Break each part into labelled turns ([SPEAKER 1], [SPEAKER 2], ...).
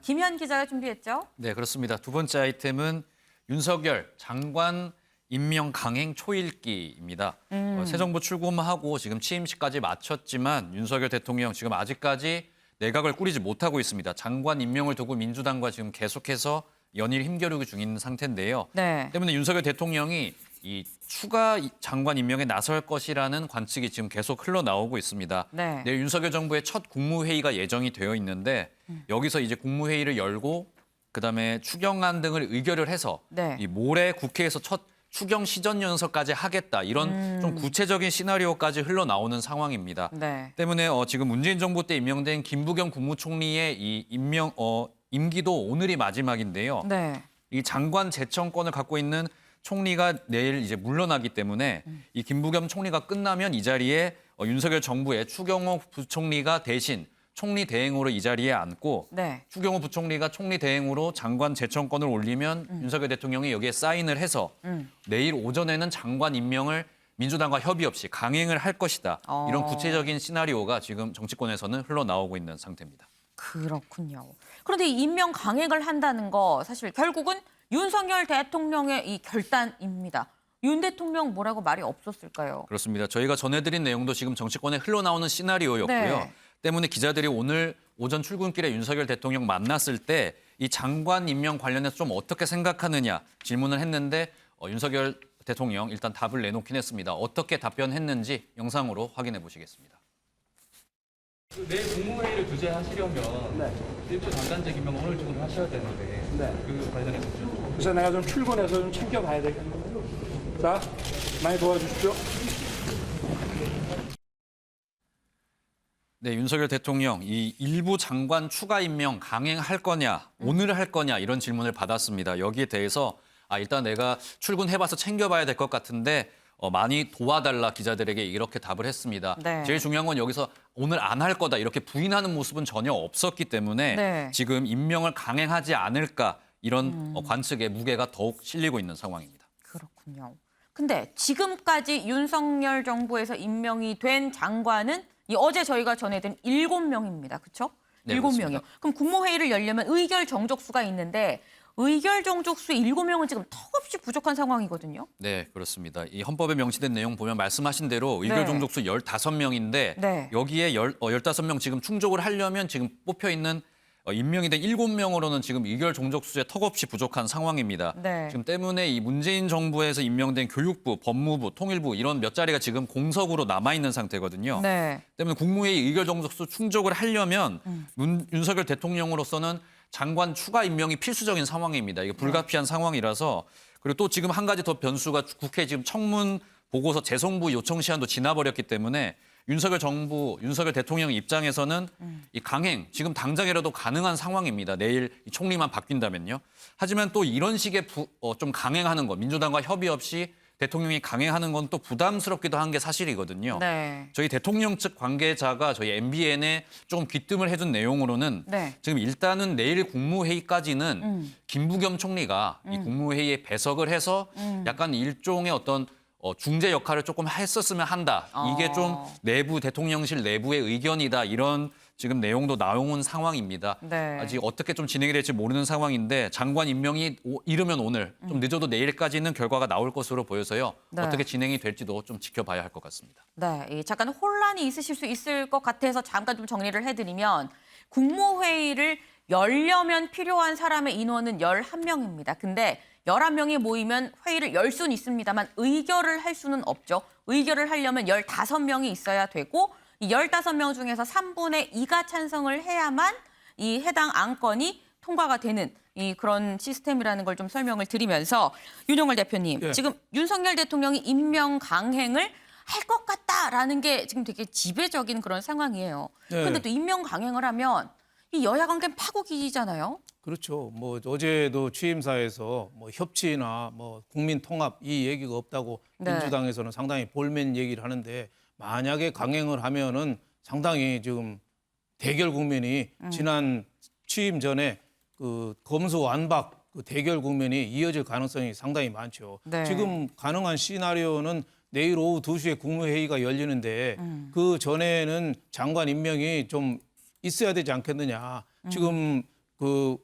[SPEAKER 1] 김현 기자가 준비했죠.
[SPEAKER 2] 네, 그렇습니다. 두 번째 아이템은 윤석열 장관 임명 강행 초읽기입니다. 새 정부 출범하고 지금 취임식까지 마쳤지만 윤석열 대통령 지금 아직까지 내각을 꾸리지 못하고 있습니다. 장관 임명을 두고 민주당과 지금 계속해서 연일 힘겨루기 중인 상태인데요.
[SPEAKER 1] 네.
[SPEAKER 2] 때문에 윤석열 대통령이 이 추가 장관 임명에 나설 것이라는 관측이 지금 계속 흘러나오고 있습니다.
[SPEAKER 1] 네.
[SPEAKER 2] 내일 윤석열 정부의 첫 국무회의가 예정이 되어 있는데 여기서 이제 국무회의를 열고 그다음에 추경안 등을 의결을 해서
[SPEAKER 1] 네.
[SPEAKER 2] 이 모레 국회에서 첫 추경 시전연설까지 하겠다 이런 좀 구체적인 시나리오까지 흘러나오는 상황입니다.
[SPEAKER 1] 네.
[SPEAKER 2] 때문에 지금 문재인 정부 때 임명된 김부겸 국무총리의 이 임기도 오늘이 마지막인데요.
[SPEAKER 1] 네.
[SPEAKER 2] 이 장관 제청권을 갖고 있는 총리가 내일 이제 물러나기 때문에 이 김부겸 총리가 끝나면 이 자리에 윤석열 정부의 추경호 부총리가 대신 총리 대행으로 이 자리에 앉고
[SPEAKER 1] 네.
[SPEAKER 2] 추경호 부총리가 총리 대행으로 장관 제청권을 올리면 윤석열 대통령이 여기에 사인을 해서 내일 오전에는 장관 임명을 민주당과 협의 없이 강행을 할 것이다. 이런 구체적인 시나리오가 지금 정치권에서는 흘러나오고 있는 상태입니다.
[SPEAKER 1] 그렇군요. 그런데 이 임명 강행을 한다는 거 사실 결국은 윤석열 대통령의 이 결단입니다. 윤 대통령 뭐라고 말이 없었을까요?
[SPEAKER 2] 그렇습니다. 저희가 전해드린 내용도 지금 정치권에 흘러나오는 시나리오였고요.
[SPEAKER 1] 네.
[SPEAKER 2] 때문에 기자들이 오늘 오전 출근길에 윤석열 대통령 만났을 때 이 장관 임명 관련해서 좀 어떻게 생각하느냐 질문을 했는데 윤석열 대통령 일단 답을 내놓긴 했습니다. 어떻게 답변했는지 영상으로 확인해 보시겠습니다.
[SPEAKER 3] 내일 국무회의를 주재하시려면 일부 장관직 임명 오늘 중으로 하셔야 되는데 그 관련해서 좀.
[SPEAKER 4] 그래서 내가 좀 출근해서 좀 챙겨봐야 되겠네요. 자, 많이 도와주십시오.
[SPEAKER 2] 네, 윤석열 대통령 이 일부 장관 추가 임명 강행할 거냐, 오늘 할 거냐 이런 질문을 받았습니다. 여기에 대해서 일단 내가 출근해봐서 챙겨봐야 될 것 같은데 많이 도와달라 기자들에게 이렇게 답을 했습니다.
[SPEAKER 1] 네.
[SPEAKER 2] 제일 중요한 건 여기서 오늘 안 할 거다 이렇게 부인하는 모습은 전혀 없었기 때문에
[SPEAKER 1] 네.
[SPEAKER 2] 지금 임명을 강행하지 않을까 이런 관측에 무게가 더욱 실리고 있는 상황입니다.
[SPEAKER 1] 그렇군요. 근데 지금까지 윤석열 정부에서 임명이 된 장관은 이 어제 저희가 전해드린 7명입니다. 그렇죠?
[SPEAKER 2] 네,
[SPEAKER 1] 7명이요.
[SPEAKER 2] 그렇습니다.
[SPEAKER 1] 그럼 국무회의를 열려면 의결 정족수가 있는데 의결 정족수 7명은 지금 턱없이 부족한 상황이거든요.
[SPEAKER 2] 네, 그렇습니다. 이 헌법에 명시된 내용 보면 말씀하신 대로 의결
[SPEAKER 1] 네.
[SPEAKER 2] 종족수 15명인데
[SPEAKER 1] 네.
[SPEAKER 2] 여기에 15명 지금 충족을 하려면 지금 뽑혀 있는 임명이 된 7명으로는 지금 의결 종족수에 턱없이 부족한 상황입니다.
[SPEAKER 1] 네.
[SPEAKER 2] 지금 때문에 이 문재인 정부에서 임명된 교육부, 법무부, 통일부 이런 몇 자리가 지금 공석으로 남아 있는 상태거든요.
[SPEAKER 1] 네.
[SPEAKER 2] 때문에 국무회의 의결 종족수 충족을 하려면 윤석열 대통령으로서는 장관 추가 임명이 필수적인 상황입니다. 이게 불가피한 상황이라서 그리고 또 지금 한 가지 더 변수가 국회 지금 청문 보고서 재송부 요청 시한도 지나버렸기 때문에 윤석열 정부, 윤석열 대통령 입장에서는 이 강행 지금 당장이라도 가능한 상황입니다. 내일 이 총리만 바뀐다면요. 하지만 또 이런 식의 좀 강행하는 거 민주당과 협의 없이 대통령이 강행하는 건 또 부담스럽기도 한 게 사실이거든요.
[SPEAKER 1] 네.
[SPEAKER 2] 저희 대통령 측 관계자가 저희 MBN에 조금 귀뜸을 해준 내용으로는
[SPEAKER 1] 네.
[SPEAKER 2] 지금 일단은 내일 국무회의까지는 김부겸 총리가 이 국무회의에 배석을 해서 약간 일종의 어떤 중재 역할을 조금 했었으면 한다. 이게 좀 내부 대통령실 내부의 의견이다. 이런 지금 내용도 나온 상황입니다.
[SPEAKER 1] 네.
[SPEAKER 2] 아직 어떻게 좀 진행이 될지 모르는 상황인데 장관 임명이 이르면 오늘, 좀 늦어도 내일까지는 결과가 나올 것으로 보여서요.
[SPEAKER 1] 네.
[SPEAKER 2] 어떻게 진행이 될지도 좀 지켜봐야 할 것 같습니다.
[SPEAKER 1] 네, 잠깐 혼란이 있으실 수 있을 것 같아서 잠깐 좀 정리를 해드리면 국무회의를 열려면 필요한 사람의 인원은 11명입니다. 근데 11명이 모이면 회의를 열 수는 있습니다만 의결을 할 수는 없죠. 의결을 하려면 15명이 있어야 되고 이 15명 중에서 3분의 2가 찬성을 해야만 이 해당 안건이 통과가 되는 이 그런 시스템이라는 걸 좀 설명을 드리면서 윤영월 대표님,
[SPEAKER 4] 예.
[SPEAKER 1] 지금 윤석열 대통령이 임명 강행을 할 것 같다라는 게 지금 되게 지배적인 그런 상황이에요. 그런데 또 임명 강행을 하면 이 여야 관계는 파국이잖아요.
[SPEAKER 4] 그렇죠. 뭐 어제도 취임사에서 뭐 협치나 뭐 국민 통합 이 얘기가 없다고
[SPEAKER 1] 네.
[SPEAKER 4] 민주당에서는 상당히 볼멘 얘기를 하는데 만약에 강행을 하면은 상당히 지금 대결 국면이 지난 취임 전에 그 검수완박 그 대결 국면이 이어질 가능성이 상당히 많죠.
[SPEAKER 1] 네.
[SPEAKER 4] 지금 가능한 시나리오는 내일 오후 2시에 국무회의가 열리는데 그 전에는 장관 임명이 좀 있어야 되지 않겠느냐. 지금 그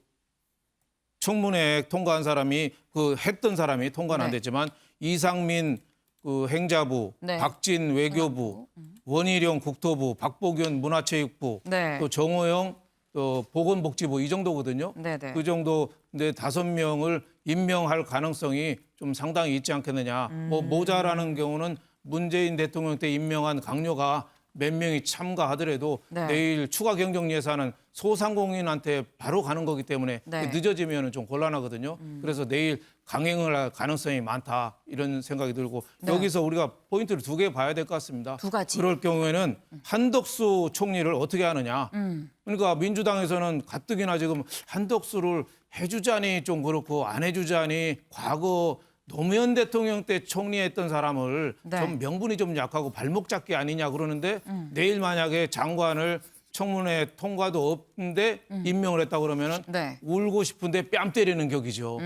[SPEAKER 4] 청문회 통과한 사람이 그 했던 사람이 통과는 안
[SPEAKER 1] 네.
[SPEAKER 4] 됐지만 이상민 그 행자부,
[SPEAKER 1] 네.
[SPEAKER 4] 박진 외교부, 원희룡 국토부, 박보균 문화체육부,
[SPEAKER 1] 네.
[SPEAKER 4] 또 정호영 또 보건복지부 이 정도거든요.
[SPEAKER 1] 네네.
[SPEAKER 4] 그 정도 근데 5명을 임명할 가능성이 좀 상당히 있지 않겠느냐. 뭐 모자라는 경우는 문재인 대통령 때 임명한 강요가 몇 명이 참가하더라도
[SPEAKER 1] 네.
[SPEAKER 4] 내일 추가 경정 예산은 소상공인한테 바로 가는 거기 때문에
[SPEAKER 1] 네.
[SPEAKER 4] 늦어지면 좀 곤란하거든요. 그래서 내일 강행을 할 가능성이 많다 이런 생각이 들고
[SPEAKER 1] 네.
[SPEAKER 4] 여기서 우리가 포인트를 2개 봐야 될 것 같습니다.
[SPEAKER 1] 2가지.
[SPEAKER 4] 그럴 경우에는 한덕수 총리를 어떻게 하느냐. 그러니까 민주당에서는 가뜩이나 지금 한덕수를 해주자니 좀 그렇고 안 해주자니 과거 노무현 대통령 때 총리했던 사람을
[SPEAKER 1] 네.
[SPEAKER 4] 좀 명분이 좀 약하고 발목 잡기 아니냐 그러는데 내일 만약에 장관을 청문회 통과도 없는데 임명을 했다 그러면은
[SPEAKER 1] 네.
[SPEAKER 4] 울고 싶은데 뺨 때리는 격이죠.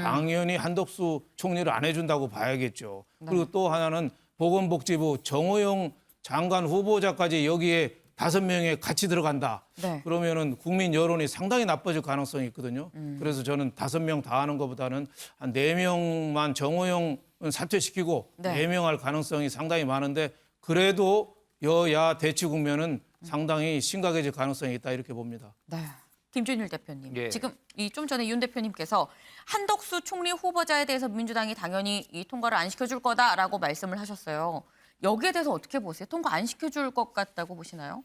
[SPEAKER 4] 당연히 한덕수 총리를 안 해준다고 봐야겠죠. 그리고 또 하나는 보건복지부 정호영 장관 후보자까지 여기에 5명에 같이 들어간다.
[SPEAKER 1] 네.
[SPEAKER 4] 그러면은 국민 여론이 상당히 나빠질 가능성이 있거든요. 그래서 저는 5명 다 하는 것보다는 한 4명만 정호영은 사퇴시키고
[SPEAKER 1] 네.
[SPEAKER 4] 4명 할 가능성이 상당히 많은데 그래도 여야 대치 국면은 상당히 심각해질 가능성이 있다 이렇게 봅니다.
[SPEAKER 1] 네. 김준일 대표님.
[SPEAKER 2] 예.
[SPEAKER 1] 지금 이 좀 전에 윤 대표님께서 한덕수 총리 후보자에 대해서 민주당이 당연히 이 통과를 안 시켜줄 거다라고 말씀을 하셨어요. 여기에 대해서 어떻게 보세요? 통과 안 시켜줄 것 같다고 보시나요?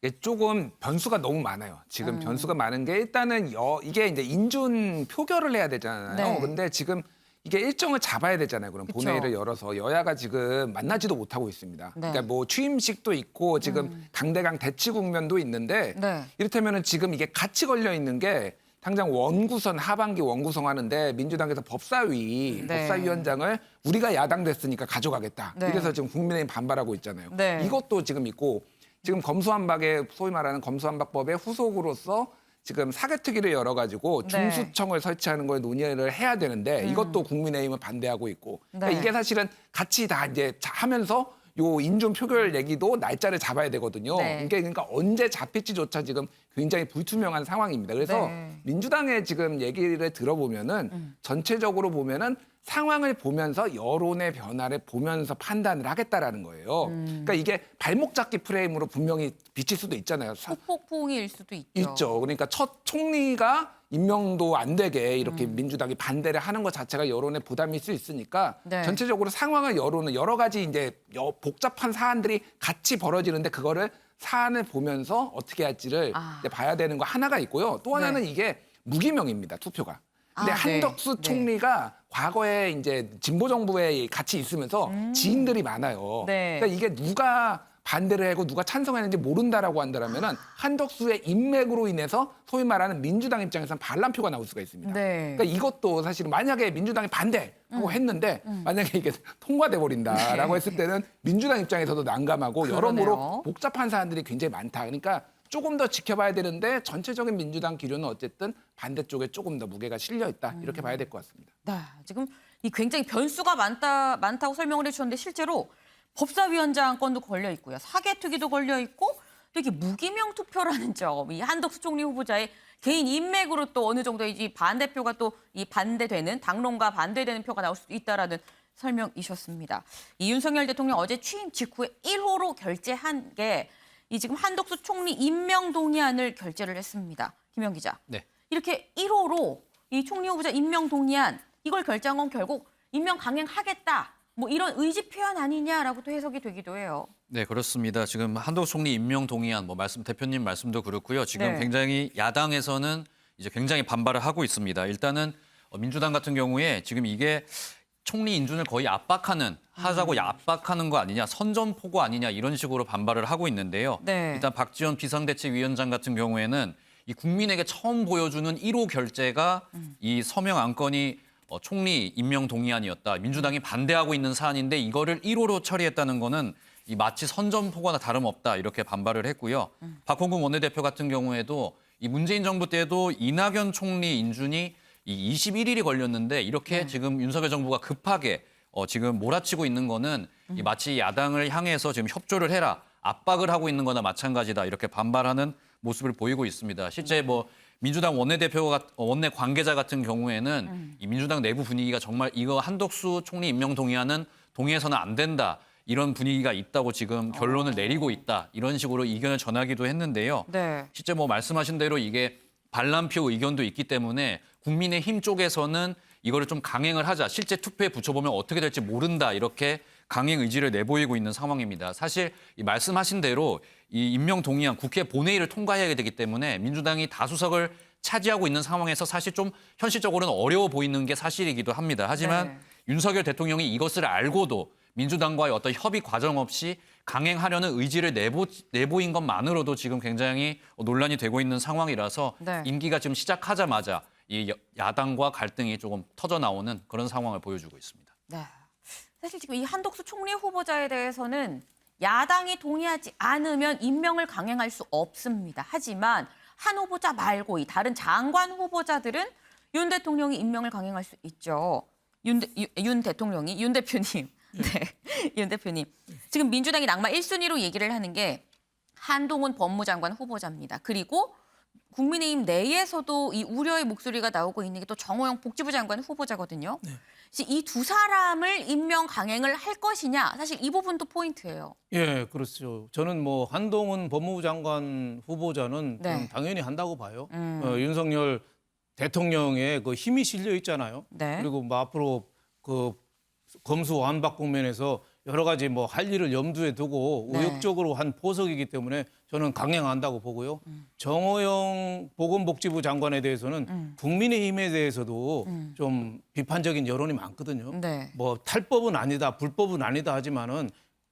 [SPEAKER 5] 이게 조금 변수가 너무 많아요. 지금 변수가 많은 게 일단은 이게 이제 인준 표결을 해야 되잖아요.
[SPEAKER 1] 네.
[SPEAKER 5] 근데 지금 이게 일정을 잡아야 되잖아요. 그럼
[SPEAKER 1] 그쵸.
[SPEAKER 5] 본회의를 열어서 여야가 지금 만나지도 못하고 있습니다.
[SPEAKER 1] 네.
[SPEAKER 5] 그러니까 뭐 취임식도 있고 지금 강대강 대치 국면도 있는데
[SPEAKER 1] 네.
[SPEAKER 5] 이를테면은 지금 이게 같이 걸려 있는 게 당장 원구선 하반기 원구성 하는데 민주당에서 법사위
[SPEAKER 1] 네.
[SPEAKER 5] 법사위원장을 우리가 야당 됐으니까 가져가겠다.
[SPEAKER 1] 네.
[SPEAKER 5] 이래서 지금 국민의힘 반발하고 있잖아요.
[SPEAKER 1] 네.
[SPEAKER 5] 이것도 지금 있고 지금 검수완박의 소위 말하는 검수완박법의 후속으로서 지금 사개특위를 열어가지고
[SPEAKER 1] 네.
[SPEAKER 5] 중수청을 설치하는 걸 논의를 해야 되는데 이것도 국민의힘은 반대하고 있고 그러니까
[SPEAKER 1] 네.
[SPEAKER 5] 이게 사실은 같이 다 이제 하면서 요 인준 표결 얘기도 날짜를 잡아야 되거든요.
[SPEAKER 1] 네.
[SPEAKER 5] 이게 그러니까 언제 잡힐지조차 지금 굉장히 불투명한 상황입니다. 그래서
[SPEAKER 1] 네.
[SPEAKER 5] 민주당의 지금 얘기를 들어보면은 전체적으로 보면은 상황을 보면서 여론의 변화를 보면서 판단을 하겠다라는 거예요. 그러니까 이게 발목 잡기 프레임으로 분명히 비칠 수도 있잖아요.
[SPEAKER 1] 후폭풍일 수도 있죠.
[SPEAKER 5] 있죠. 그러니까 첫 총리가 임명도 안 되게 이렇게 민주당이 반대를 하는 것 자체가 여론의 부담일 수 있으니까
[SPEAKER 1] 네.
[SPEAKER 5] 전체적으로 상황을 여론은 여러 가지 이제 복잡한 사안들이 같이 벌어지는데 그거를 사안을 보면서 어떻게 할지를
[SPEAKER 1] 아.
[SPEAKER 5] 이제 봐야 되는 거 하나가 있고요. 또 하나는
[SPEAKER 1] 네.
[SPEAKER 5] 이게 무기명입니다. 투표가. 근데
[SPEAKER 1] 아, 네.
[SPEAKER 5] 한덕수
[SPEAKER 1] 네.
[SPEAKER 5] 총리가 과거에 이제 진보 정부에 같이 있으면서 지인들이 많아요.
[SPEAKER 1] 네.
[SPEAKER 5] 그러니까 이게 누가 반대를 하고 누가 찬성했는지 모른다라고 한다면은 한덕수의 인맥으로 인해서 소위 말하는 민주당 입장에서는 반란표가 나올 수가 있습니다.
[SPEAKER 1] 네.
[SPEAKER 5] 그러니까 이것도 사실은 만약에 민주당이 반대하고 했는데 만약에 이게 통과돼 버린다라고 했을 때는 민주당 입장에서도 난감하고
[SPEAKER 1] 그러네요.
[SPEAKER 5] 여러모로 복잡한 사안들이 굉장히 많다. 그러니까 조금 더 지켜봐야 되는데 전체적인 민주당 기류는 어쨌든 반대쪽에 조금 더 무게가 실려 있다. 이렇게 봐야 될 것 같습니다.
[SPEAKER 1] 네, 지금 이 굉장히 변수가 많다고 설명을 해주셨는데 실제로 법사위원장 건도 걸려 있고요. 사개특위도 걸려 있고 또 이게 무기명 투표라는 점, 이 한덕수 총리 후보자의 개인 인맥으로 또 어느 정도 이 반대표가 또 이 반대되는 당론과 반대되는 표가 나올 수도 있다라는 설명이셨습니다. 이 윤석열 대통령 어제 취임 직후에 1호로 결재한 게 이 지금 한덕수 총리 임명 동의안을 결재를 했습니다. 김영 기자.
[SPEAKER 2] 네.
[SPEAKER 1] 이렇게 1호로 이 총리 후보자 임명 동의안 이걸 결정한 건 결국 임명 강행하겠다. 뭐 이런 의지 표현 아니냐라고 또 해석이 되기도 해요.
[SPEAKER 2] 네, 그렇습니다. 지금 한덕수 총리 임명 동의안 대표님 말씀도 그렇고요. 지금
[SPEAKER 1] 네.
[SPEAKER 2] 굉장히 야당에서는 이제 굉장히 반발을 하고 있습니다. 일단은 민주당 같은 경우에 지금 이게 총리 인준을 거의 하자고 압박하는 거 아니냐, 선전포고 아니냐 이런 식으로 반발을 하고 있는데요.
[SPEAKER 1] 네.
[SPEAKER 2] 일단 박지원 비상대책위원장 같은 경우에는 이 국민에게 처음 보여주는 1호 결재가 이 서명 안건이 총리 임명 동의안이었다. 민주당이 반대하고 있는 사안인데 이거를 1호로 처리했다는 거는 이 마치 선전포고나 다름없다 이렇게 반발을 했고요. 박홍근 원내대표 같은 경우에도 이 문재인 정부 때도 이낙연 총리 인준이 이 21일이 걸렸는데 이렇게 지금 윤석열 정부가 급하게 지금 몰아치고 있는 거는 이 마치 야당을 향해서 지금 협조를 해라, 압박을 하고 있는 거나 마찬가지다 이렇게 반발하는 모습을 보이고 있습니다. 실제 뭐 민주당 원내 관계자 같은 경우에는 이 민주당 내부 분위기가 정말 이거 한덕수 총리 임명 동의해서는 안 된다. 이런 분위기가 있다고 지금 결론을 내리고 있다. 이런 식으로 의견을 전하기도 했는데요.
[SPEAKER 1] 네.
[SPEAKER 2] 실제 뭐 말씀하신 대로 이게 반란표 의견도 있기 때문에 국민의힘 쪽에서는 이거를 좀 강행을 하자. 실제 투표에 붙여보면 어떻게 될지 모른다. 이렇게 강행 의지를 내보이고 있는 상황입니다. 사실 이 말씀하신 대로 이 임명 동의안 국회 본회의를 통과해야 되기 때문에 민주당이 다수석을 차지하고 있는 상황에서 사실 좀 현실적으로는 어려워 보이는 게 사실이기도 합니다. 하지만
[SPEAKER 1] 네.
[SPEAKER 2] 윤석열 대통령이 이것을 알고도 민주당과의 어떤 협의 과정 없이 강행하려는 의지를 내보인 것만으로도 지금 굉장히 논란이 되고 있는 상황이라서
[SPEAKER 1] 네.
[SPEAKER 2] 임기가 지금 시작하자마자 이 야당과 갈등이 조금 터져 나오는 그런 상황을 보여주고 있습니다.
[SPEAKER 1] 네. 사실 지금 이 한덕수 총리 후보자에 대해서는 야당이 동의하지 않으면 임명을 강행할 수 없습니다. 하지만 한 후보자 말고 이 다른 장관 후보자들은 윤 대통령이 임명을 강행할 수 있죠. 윤 대표님. 네, 윤 대표님. 지금 민주당이 낙마 1순위로 얘기를 하는 게 한동훈 법무장관 후보자입니다. 그리고 국민의힘 내에서도 이 우려의 목소리가 나오고 있는 게 또 정호영 복지부 장관 후보자거든요. 이 두 사람을 임명 강행을 할 것이냐, 사실 이 부분도 포인트예요.
[SPEAKER 4] 예, 그렇죠. 저는 뭐 한동훈 법무부 장관 후보자는
[SPEAKER 1] 네.
[SPEAKER 4] 저는 당연히 한다고 봐요. 윤석열 대통령의 그 힘이 실려 있잖아요.
[SPEAKER 1] 네.
[SPEAKER 4] 그리고 뭐 앞으로 그 검수완박 국면에서 여러 가지 뭐 할 일을 염두에 두고
[SPEAKER 1] 네.
[SPEAKER 4] 의욕적으로 한 포석이기 때문에 저는 강행한다고 보고요. 정호영 보건복지부 장관에 대해서는 국민의힘에 대해서도 좀 비판적인 여론이 많거든요.
[SPEAKER 1] 네.
[SPEAKER 4] 뭐 탈법은 아니다, 불법은 아니다 하지만은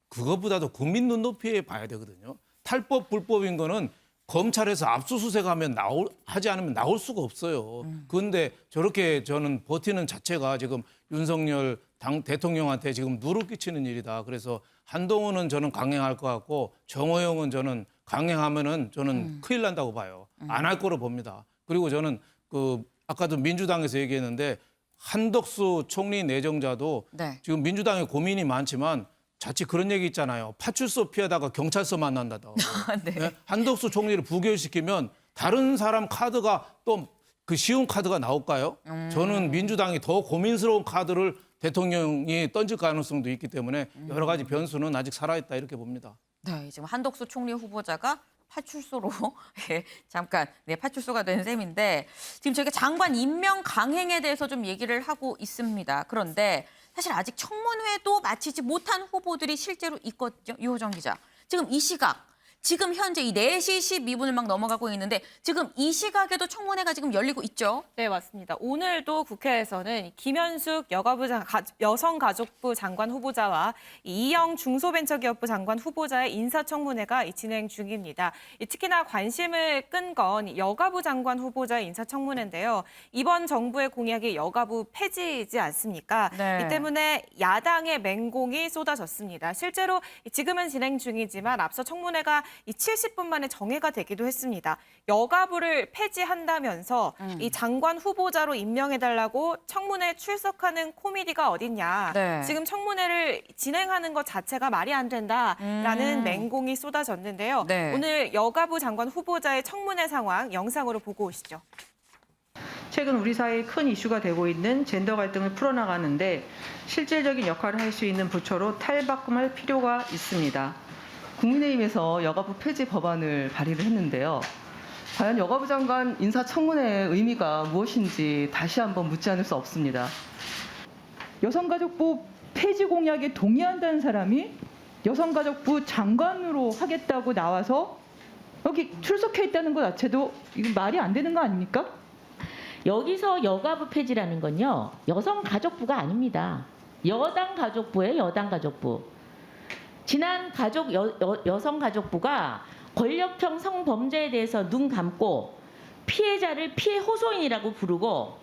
[SPEAKER 4] 그것보다도 국민 눈높이에 봐야 되거든요. 탈법, 불법인 거는 검찰에서 압수수색하면 하지 않으면 나올 수가 없어요. 그런데 저렇게 저는 버티는 자체가 지금 윤석열 대통령한테 지금 누를 끼치는 일이다. 그래서 한동훈은 저는 강행할 것 같고 정호영은 저는 강행하면은 저는 큰일 난다고 봐요. 안 할 거로 봅니다. 그리고 저는 그 아까도 민주당에서 얘기했는데 한덕수 총리 내정자도
[SPEAKER 1] 네.
[SPEAKER 4] 지금 민주당에 고민이 많지만 자칫 그런 얘기 있잖아요. 파출소 피하다가 경찰서 만난다고.
[SPEAKER 1] 네.
[SPEAKER 4] 네? 한덕수 총리를 부결시키면 다른 사람 카드가 또 그 쉬운 카드가 나올까요? 저는 민주당이 더 고민스러운 카드를 대통령이 던질 가능성도 있기 때문에 여러 가지 변수는 아직 살아있다 이렇게 봅니다.
[SPEAKER 1] 네, 지금 한덕수 총리 후보자가 파출소로 잠깐 파출소가 된 셈인데 지금 저희가 장관 임명 강행에 대해서 좀 얘기를 하고 있습니다. 그런데 사실 아직 청문회도 마치지 못한 후보들이 실제로 있거든요. 유호정 기자. 지금 이 시각, 지금 현재 이 4시 12분을 막 넘어가고 있는데 지금 이 시각에도 청문회가 지금 열리고 있죠.
[SPEAKER 6] 네, 맞습니다. 오늘도 국회에서는 김현숙 여성가족부 장관 후보자와 이영 중소벤처기업부 장관 후보자의 인사청문회가 진행 중입니다. 특히나 관심을 끈 건 여가부 장관 후보자의 인사청문회인데요. 이번 정부의 공약이 여가부 폐지이지 않습니까?
[SPEAKER 1] 네.
[SPEAKER 6] 이 때문에 야당의 맹공이 쏟아졌습니다. 실제로 지금은 진행 중이지만 앞서 청문회가 이 70분 만에 정회가 되기도 했습니다. 여가부를 폐지한다면서 이 장관 후보자로 임명해달라고 청문회 출석하는 코미디가 어딨냐.
[SPEAKER 1] 네.
[SPEAKER 6] 지금 청문회를 진행하는 것 자체가 말이 안 된다라는 맹공이 쏟아졌는데요.
[SPEAKER 1] 네.
[SPEAKER 6] 오늘 여가부 장관 후보자의 청문회 상황 영상으로 보고 오시죠.
[SPEAKER 7] 최근 우리 사회에 큰 이슈가 되고 있는 젠더 갈등을 풀어나가는데 실질적인 역할을 할 수 있는 부처로 탈바꿈할 필요가 있습니다.
[SPEAKER 8] 국민의힘에서 여가부 폐지 법안을 발의를 했는데요. 과연 여가부 장관 인사청문회의 의미가 무엇인지 다시 한번 묻지 않을 수 없습니다.
[SPEAKER 9] 여성가족부 폐지 공약에 동의한다는 사람이 여성가족부 장관으로 하겠다고 나와서 여기 출석해 있다는 것 자체도 이거 말이 안 되는 거 아닙니까?
[SPEAKER 10] 여기서 여가부 폐지라는 건요. 여성가족부가 아닙니다. 여당 가족부예요. 여당 가족부. 지난 여성가족부가 권력형 성범죄에 대해서 눈 감고 피해자를 피해 호소인이라고 부르고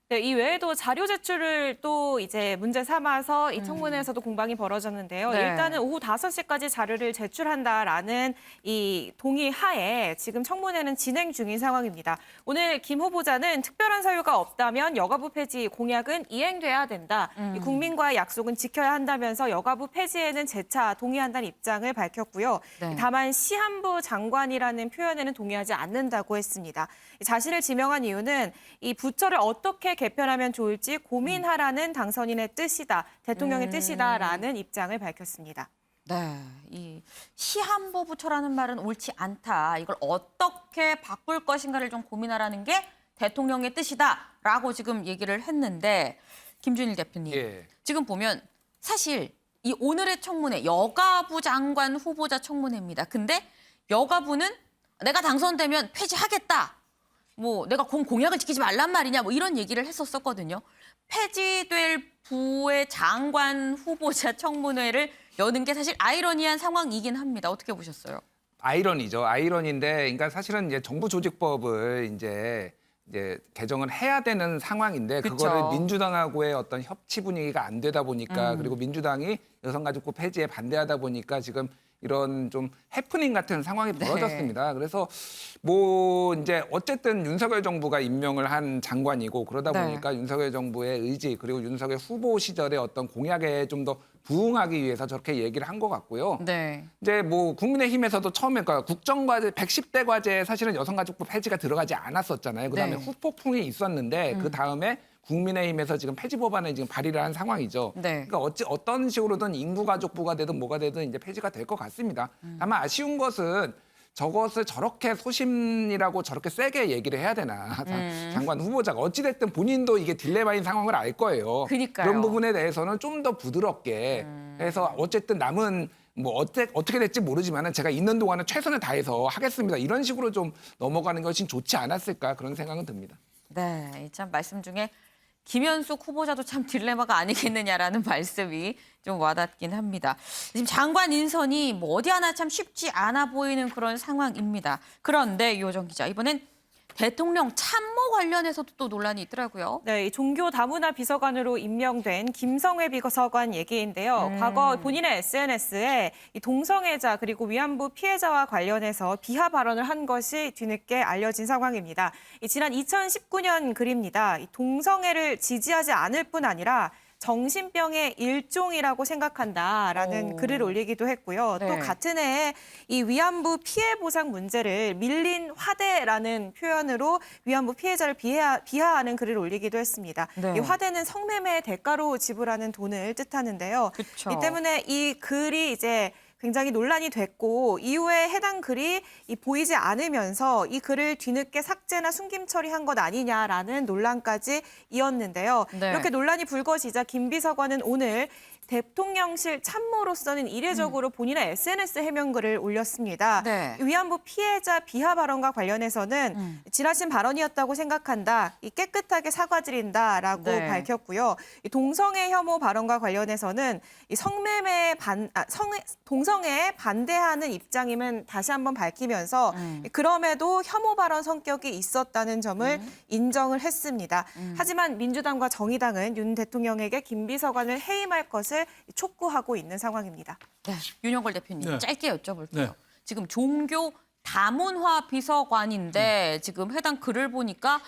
[SPEAKER 6] 네, 이 외에도 자료 제출을 또 이제 문제 삼아서 이 청문회에서도 공방이 벌어졌는데요.
[SPEAKER 1] 네.
[SPEAKER 6] 일단은 오후 5시까지 자료를 제출한다라는 이 동의 하에 지금 청문회는 진행 중인 상황입니다. 오늘 김 후보자는 특별한 사유가 없다면 여가부 폐지 공약은 이행돼야 된다. 이 국민과의 약속은 지켜야 한다면서 여가부 폐지에는 재차 동의한다는 입장을 밝혔고요.
[SPEAKER 1] 네.
[SPEAKER 6] 다만 시한부 장관이라는 표현에는 동의하지 않는다고 했습니다. 자신을 지명한 이유는 이 부처를 어떻게 개편하면 좋을지 고민하라는 당선인의 뜻이다, 대통령의 뜻이다라는 입장을 밝혔습니다.
[SPEAKER 1] 네, 이 시한부 부처라는 말은 옳지 않다. 이걸 어떻게 바꿀 것인가를 좀 고민하라는 게 대통령의 뜻이다라고 지금 얘기를 했는데 김준일 대표님,
[SPEAKER 5] 예.
[SPEAKER 1] 지금 보면 사실 이 오늘의 청문회 여가부 장관 후보자 청문회입니다. 근데 여가부는 내가 당선되면 폐지하겠다. 뭐 내가 공약을 지키지 말란 말이냐 뭐 이런 얘기를 했었거든요. 폐지될 부의 장관 후보자 청문회를 여는 게 사실 아이러니한 상황이긴 합니다. 어떻게 보셨어요?
[SPEAKER 5] 아이러니죠. 아이러니인데, 그러니까 사실은 이제 정부 조직법을 이제 개정을 해야 되는 상황인데
[SPEAKER 1] 그쵸.
[SPEAKER 5] 그거를 민주당하고의 어떤 협치 분위기가 안 되다 보니까 그리고 민주당이 여성가족부 폐지에 반대하다 보니까 지금 이런 좀 해프닝 같은 상황이 벌어졌습니다. 그래서 뭐 이제 어쨌든 윤석열 정부가 임명을 한 장관이고 그러다
[SPEAKER 1] 네.
[SPEAKER 5] 보니까 윤석열 정부의 의지 그리고 윤석열 후보 시절의 어떤 공약에 좀 더 부응하기 위해서 저렇게 얘기를 한 것 같고요.
[SPEAKER 1] 네.
[SPEAKER 5] 이제 뭐 국민의힘에서도 처음에 그러니까 국정과제 110대 과제에 사실은 여성가족부 폐지가 들어가지 않았었잖아요. 그다음에
[SPEAKER 1] 네.
[SPEAKER 5] 후폭풍이 있었는데 그 다음에 국민의힘에서 지금 폐지 법안을 지금 발의를 한 상황이죠.
[SPEAKER 1] 네.
[SPEAKER 5] 그러니까 어떤 식으로든 인구가족부가 되든 뭐가 되든 이제 폐지가 될 것 같습니다. 다만 아쉬운 것은 저것을 저렇게 소신이라고 저렇게 세게 얘기를 해야 되나. 장관 후보자가 어찌됐든 본인도 이게 딜레마인 상황을 알 거예요.
[SPEAKER 1] 그러니까요.
[SPEAKER 5] 그런 부분에 대해서는 좀 더 부드럽게 해서 어쨌든 남은 뭐 어떻게 될지 모르지만은 제가 있는 동안은 최선을 다해서 하겠습니다. 이런 식으로 좀 넘어가는 것이 좋지 않았을까 그런 생각은 듭니다.
[SPEAKER 1] 네, 참 말씀 중에 김현숙 후보자도 참 딜레마가 아니겠느냐라는 말씀이 좀 와닿긴 합니다. 지금 장관 인선이 뭐 어디 하나 참 쉽지 않아 보이는 그런 상황입니다. 그런데 요정 기자, 이번엔 대통령 참모 관련해서도 또 논란이 있더라고요.
[SPEAKER 6] 네, 이 종교 다문화 비서관으로 임명된 김성회 비서관 얘기인데요. 과거 본인의 SNS에 이 동성애자 그리고 위안부 피해자와 관련해서 비하 발언을 한 것이 뒤늦게 알려진 상황입니다. 이 지난 2019년 글입니다. 이 동성애를 지지하지 않을 뿐 아니라 정신병의 일종이라고 생각한다라는 글을 올리기도 했고요.
[SPEAKER 1] 네.
[SPEAKER 6] 또 같은 해에 이 위안부 피해 보상 문제를 밀린 화대라는 표현으로 위안부 피해자를 비하하는 글을 올리기도 했습니다.
[SPEAKER 1] 네.
[SPEAKER 6] 이 화대는 성매매 대가로 지불하는 돈을 뜻하는데요.
[SPEAKER 1] 그쵸.
[SPEAKER 6] 이 때문에 이 글이 이제 굉장히 논란이 됐고 이후에 해당 글이 보이지 않으면서 이 글을 뒤늦게 삭제나 숨김 처리한 것 아니냐라는 논란까지 이었는데요.
[SPEAKER 1] 네.
[SPEAKER 6] 이렇게 논란이 불거지자 김 비서관은 오늘 대통령실 참모로서는 이례적으로 본인의 SNS 해명글을 올렸습니다.
[SPEAKER 1] 네.
[SPEAKER 6] 위안부 피해자 비하 발언과 관련해서는 지나친 발언이었다고 생각한다. 깨끗하게 사과드린다라고
[SPEAKER 1] 네.
[SPEAKER 6] 밝혔고요. 이 동성애 혐오 발언과 관련해서는 이 동성애에 반대하는 입장임은 다시 한번 밝히면서 그럼에도 혐오 발언 성격이 있었다는 점을 인정을 했습니다. 하지만 민주당과 정의당은 윤 대통령에게 김 비서관을 해임할 것을 촉구하고 있는 상황입니다.
[SPEAKER 1] 네, 윤영걸 대표님
[SPEAKER 4] 네.
[SPEAKER 1] 짧게 여쭤볼게요.
[SPEAKER 4] 네.
[SPEAKER 1] 지금 종교 다문화 비서관인데 지금 해당 글을 보니까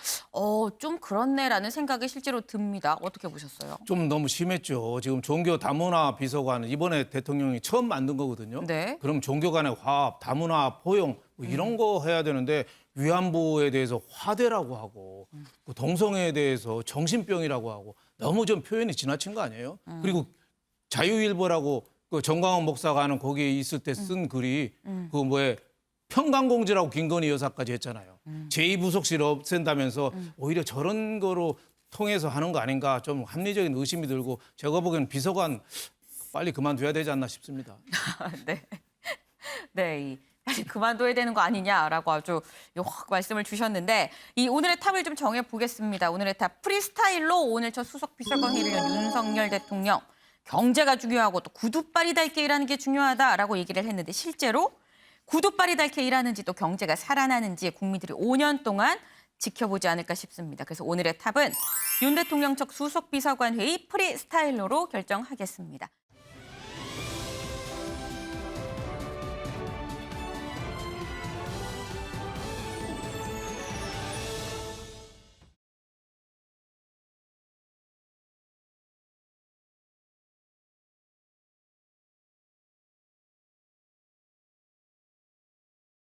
[SPEAKER 1] 좀 그렇네라는 생각이 실제로 듭니다. 어떻게 보셨어요?
[SPEAKER 4] 좀 너무 심했죠. 지금 종교 다문화 비서관은 이번에 대통령이 처음 만든 거거든요.
[SPEAKER 1] 네.
[SPEAKER 4] 그럼 종교 간의 화합, 다문화 포용 뭐 이런 거 해야 되는데 위안부에 대해서 화대라고 하고 그 동성애에 대해서 정신병이라고 하고 너무 좀 표현이 지나친 거 아니에요? 그리고 자유일보라고 그 정광훈 목사가 하는 거기에 있을 때 쓴 글이 그 뭐에 평강공지라고 김건희 여사까지 했잖아요. 제2부속실 없앤다면서 오히려 저런 거로 통해서 하는 거 아닌가 좀 합리적인 의심이 들고 제가 보기에는 비서관 빨리 그만둬야 되지 않나 싶습니다.
[SPEAKER 1] 네. 네. 빨리 그만둬야 되는 거 아니냐라고 아주 확 말씀을 주셨는데 이 오늘의 탑을 좀 정해보겠습니다. 오늘의 탑 프리스타일로 오늘 첫 수석 비서관 회의를 연 윤석열 대통령. 경제가 중요하고 또 구두발이 닳게 일하는 게 중요하다라고 얘기를 했는데 실제로 구두발이 닳게 일하는지 또 경제가 살아나는지 국민들이 5년 동안 지켜보지 않을까 싶습니다. 그래서 오늘의 탑은 윤 대통령 측 수석 비서관 회의 프리스타일러로 결정하겠습니다.